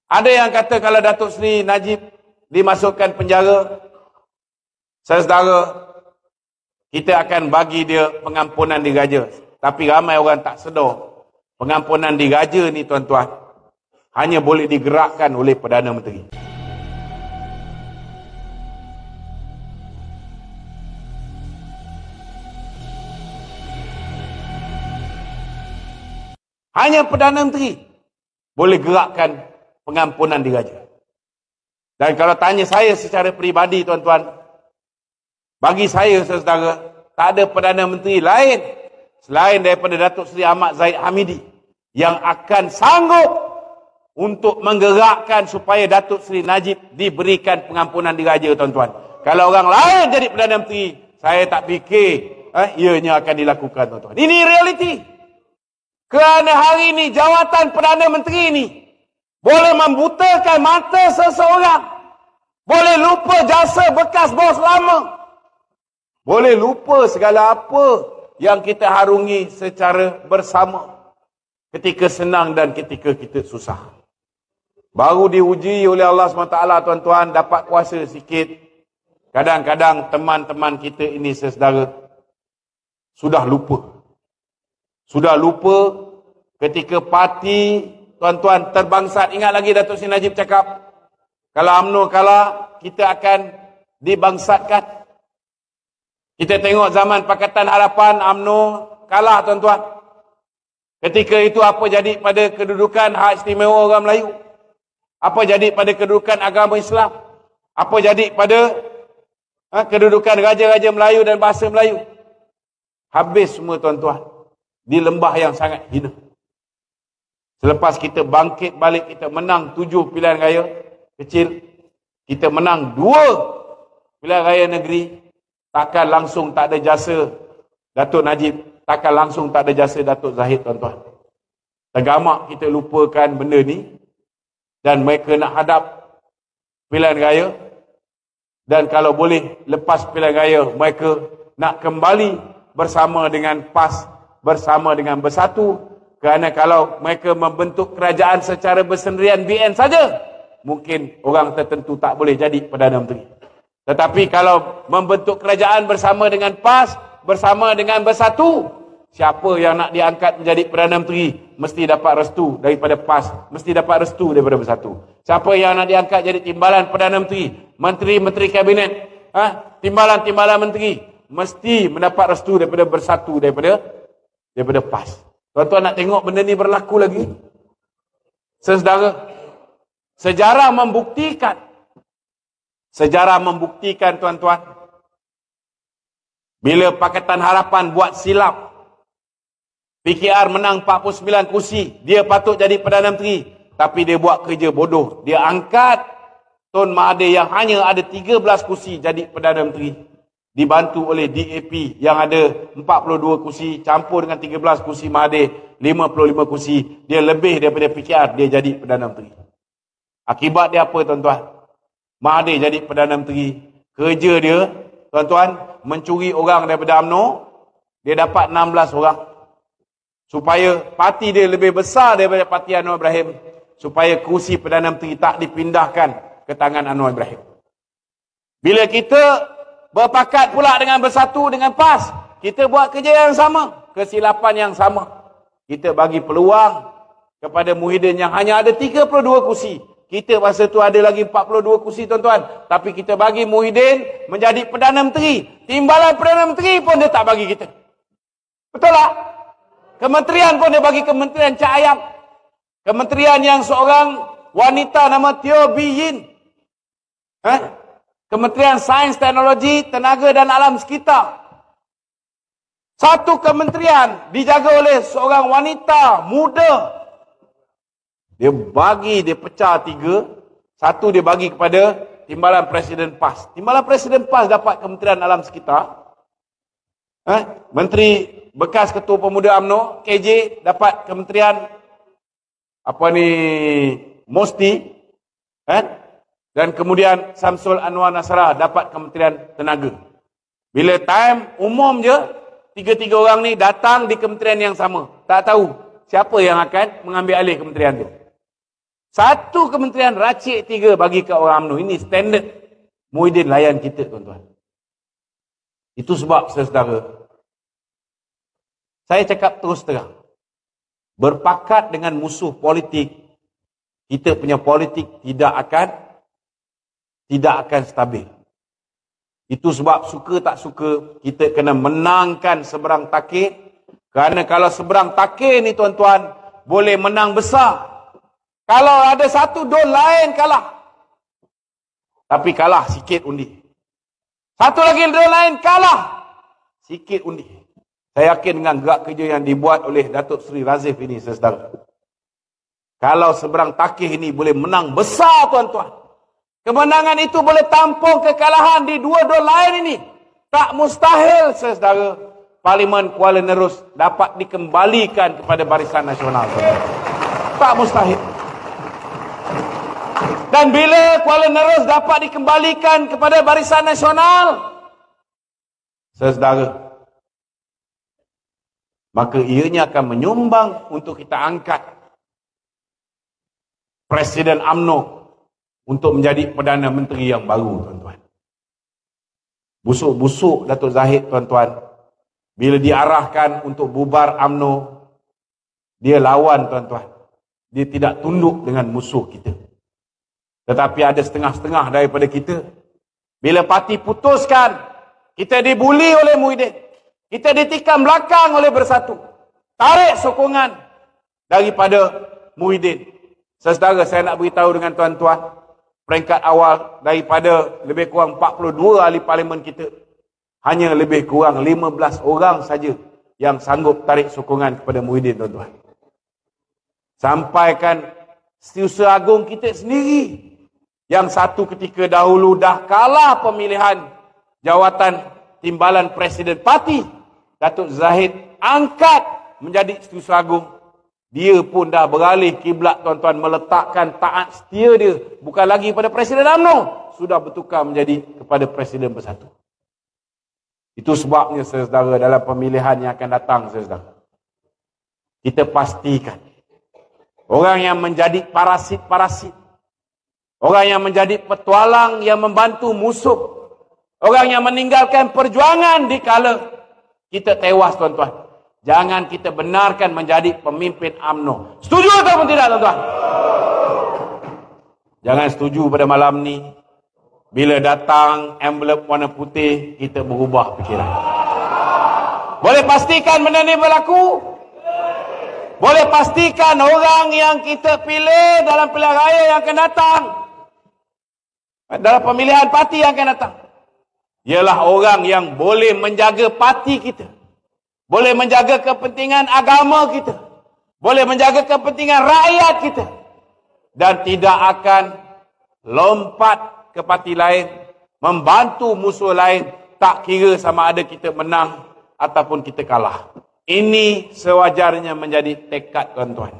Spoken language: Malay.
Ada yang kata kalau Datuk Seri Najib dimasukkan penjara, saudara, kita akan bagi dia pengampunan diraja. Tapi ramai orang tak sedar, pengampunan diraja ni tuan-tuan, hanya boleh digerakkan oleh Perdana Menteri. Hanya Perdana Menteri boleh gerakkan pengampunan diraja. Dan kalau tanya saya secara peribadi tuan-tuan, bagi saya saudara, tak ada Perdana Menteri lain selain daripada Datuk Seri Ahmad Zahid Hamidi yang akan sanggup untuk menggerakkan supaya Datuk Seri Najib diberikan pengampunan diraja tuan-tuan. Kalau orang lain jadi Perdana Menteri, saya tak fikir ianya akan dilakukan tuan-tuan. Ini realiti. Kerana hari ini jawatan Perdana Menteri ini boleh membutakan mata seseorang, boleh lupa jasa bekas bos lama, boleh lupa segala apa yang kita harungi secara bersama ketika senang dan ketika kita susah. Baru diuji oleh Allah SWT tuan-tuan, dapat kuasa sikit. Kadang-kadang teman-teman kita ini saudara sudah lupa. Sudah lupa ketika parti tuan-tuan terbangsat. Ingat lagi Datuk Seri Najib cakap, kalau UMNO kalah, kita akan dibangsatkan. Kita tengok zaman Pakatan Harapan, UMNO kalah tuan-tuan. Ketika itu apa jadi pada kedudukan hak istimewa orang Melayu? Apa jadi pada kedudukan agama Islam? Apa jadi pada kedudukan raja-raja Melayu dan bahasa Melayu? Habis semua tuan-tuan. Di lembah yang sangat hina. Selepas kita bangkit balik, kita menang 7 pilihan raya kecil, kita menang 2 pilihan raya negeri, takkan langsung tak ada jasa Datuk Najib, takkan langsung tak ada jasa Datuk Zahid tuan-tuan. Tergamak kita lupakan benda ni, dan mereka nak hadap pilihan raya, dan kalau boleh lepas pilihan raya mereka nak kembali bersama dengan PAS, bersama dengan Bersatu. Kerana kalau mereka membentuk kerajaan secara bersendirian BN saja, mungkin orang tertentu tak boleh jadi Perdana Menteri. Tetapi kalau membentuk kerajaan bersama dengan PAS, bersama dengan Bersatu, siapa yang nak diangkat menjadi Perdana Menteri mesti dapat restu daripada PAS, mesti dapat restu daripada Bersatu. Siapa yang nak diangkat jadi timbalan Perdana Menteri, menteri-menteri kabinet, timbalan-timbalan menteri, mesti mendapat restu daripada Bersatu, daripada PAS. Tuan-tuan nak tengok benda ni berlaku lagi? Saudara, sejarah membuktikan tuan-tuan, bila Pakatan Harapan buat silap, PKR menang 49 kursi, dia patut jadi Perdana Menteri, tapi dia buat kerja bodoh. Dia angkat Tun Mahathir yang hanya ada 13 kursi jadi Perdana Menteri, dibantu oleh DAP yang ada 42 kursi, campur dengan 13 kursi Mahathir, 55 kursi. Dia lebih daripada PKR, dia jadi Perdana Menteri. Akibat dia apa tuan-tuan? Mahathir jadi Perdana Menteri, kerja dia tuan-tuan mencuri orang daripada UMNO, dia dapat 16 orang. Supaya parti dia lebih besar daripada parti Anwar Ibrahim, supaya kursi Perdana Menteri tak dipindahkan ke tangan Anwar Ibrahim. Bila kita berpakat pula dengan Bersatu, dengan PAS, kita buat kerja yang sama, kesilapan yang sama. Kita bagi peluang kepada Muhyiddin yang hanya ada 32 kursi. Kita masa tu ada lagi 42 kursi tuan-tuan, tapi kita bagi Muhyiddin menjadi Perdana Menteri. Timbalan Perdana Menteri pun dia tak bagi kita. Betul tak? Kementerian pun dia bagi Kementerian Cak Ayam. Kementerian yang seorang wanita nama Teo Bee Yin. Kementerian Sains, Teknologi, Tenaga dan Alam Sekitar. Satu kementerian dijaga oleh seorang wanita muda. Dia pecah 3. Satu dia bagi kepada Timbalan Presiden PAS. Timbalan Presiden PAS dapat Kementerian Alam Sekitar. Menteri bekas Ketua Pemuda UMNO, KJ, dapat Kementerian Mosti. Dan kemudian Samsul Anwar Nasrallah dapat Kementerian Tenaga. Bila time umum je, 3 orang ni datang di kementerian yang sama. Tak tahu siapa yang akan mengambil alih kementerian tu. Satu kementerian racik 3 bagi ke orang UMNO. Ini standard Muhyiddin layan kita, tuan-tuan. Itu sebab, saudara, saya cakap terus terang. Berpakat dengan musuh politik, kita punya politik tidak akan stabil. Itu sebab suka tak suka, kita kena menangkan seberang takir. Kerana kalau seberang takir ni, tuan-tuan, boleh menang besar. Kalau ada satu dol lain kalah. Tapi kalah sikit undi. Satu lagi dol lain kalah sikit undi. Saya yakin dengan gerak kerja yang dibuat oleh Datuk Seri Razif ini, saudara. Kalau seberang takih ini boleh menang besar, tuan-tuan. Kemenangan itu boleh tampung kekalahan di 2 dol lain ini. Tak mustahil, saudara, Parlimen Kuala Nerus dapat dikembalikan kepada Barisan Nasional. Saudara. Tak mustahil. Dan bila Kuala Nerus dapat dikembalikan kepada Barisan Nasional, saudara, maka ianya akan menyumbang untuk kita angkat Presiden UMNO untuk menjadi Perdana Menteri yang baru, tuan-tuan. Busuk-busuk Datuk Zahid, tuan-tuan, bila diarahkan untuk bubar UMNO, dia lawan, tuan-tuan. Dia tidak tunduk dengan musuh kita. Tetapi ada setengah-setengah daripada kita. Bila parti putuskan, kita dibuli oleh Muhyiddin. Kita ditikam belakang oleh Bersatu. Tarik sokongan daripada Muhyiddin. Saudara, saya nak beritahu dengan tuan-tuan, peringkat awal daripada lebih kurang 42 ahli parlimen kita, hanya lebih kurang 15 orang saja yang sanggup tarik sokongan kepada Muhyiddin, tuan-tuan. Sampaikan Setiausaha Agung kita sendiri, yang satu ketika dahulu dah kalah pemilihan jawatan timbalan Presiden Parti, Datuk Zahid angkat menjadi Setiausaha Agung. Dia pun dah beralih kiblat, tuan-tuan, meletakkan taat setia dia bukan lagi pada Presiden UMNO, sudah bertukar menjadi kepada Presiden Bersatu. Itu sebabnya, saudara, dalam pemilihan yang akan datang, saudara, kita pastikan orang yang menjadi parasit-parasit, orang yang menjadi petualang yang membantu musuh, orang yang meninggalkan perjuangan dikala kita tewas, tuan-tuan, jangan kita benarkan menjadi pemimpin UMNO. Setuju ataupun tidak, tuan-tuan? Jangan setuju pada malam ni. Bila datang envelope warna putih, kita berubah fikiran. Boleh pastikan benda ni berlaku? Boleh pastikan orang yang kita pilih dalam pilihan raya yang akan datang, dalam pemilihan parti yang akan datang, ialah orang yang boleh menjaga parti kita, boleh menjaga kepentingan agama kita, boleh menjaga kepentingan rakyat kita, dan tidak akan lompat ke parti lain, membantu musuh lain, tak kira sama ada kita menang ataupun kita kalah. Ini sewajarnya menjadi tekad, tuan-tuan.